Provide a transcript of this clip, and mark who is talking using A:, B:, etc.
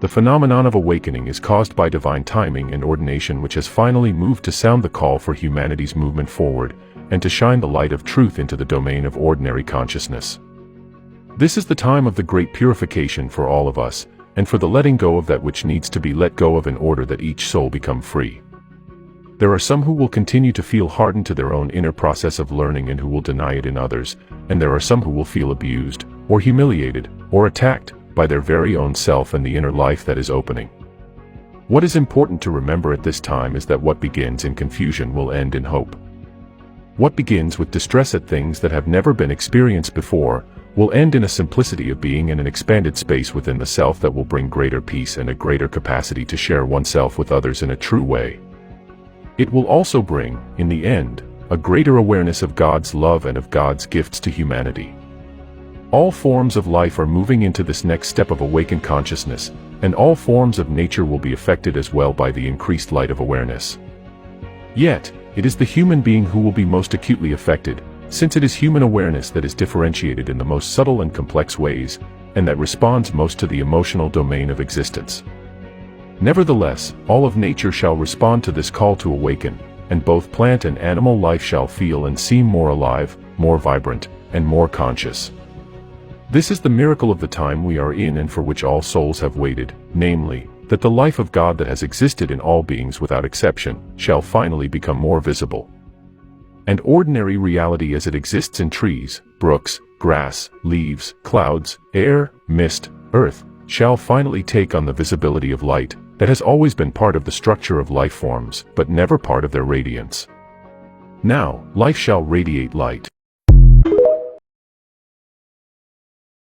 A: The phenomenon of awakening is caused by divine timing and ordination, which has finally moved to sound the call for humanity's movement forward, and to shine the light of truth into the domain of ordinary consciousness. This is the time of the great purification for all of us, and for the letting go of that which needs to be let go of in order that each soul become free. There are some who will continue to feel hardened to their own inner process of learning and who will deny it in others, and there are some who will feel abused, or humiliated, or attacked, by their very own self and the inner life that is opening. What is important to remember at this time is that what begins in confusion will end in hope. What begins with distress at things that have never been experienced before, will end in a simplicity of being in an expanded space within the self that will bring greater peace and a greater capacity to share oneself with others in a true way. It will also bring, in the end, a greater awareness of God's love and of God's gifts to humanity. All forms of life are moving into this next step of awakened consciousness, and all forms of nature will be affected as well by the increased light of awareness. Yet, it is the human being who will be most acutely affected, since it is human awareness that is differentiated in the most subtle and complex ways, and that responds most to the emotional domain of existence. Nevertheless, all of nature shall respond to this call to awaken, and both plant and animal life shall feel and seem more alive, more vibrant, and more conscious. This is the miracle of the time we are in and for which all souls have waited, namely, that the life of God that has existed in all beings without exception, shall finally become more visible. And ordinary reality as it exists in trees, brooks, grass, leaves, clouds, air, mist, earth, shall finally take on the visibility of light, that has always been part of the structure of life forms, but never part of their radiance. Now, life shall radiate light.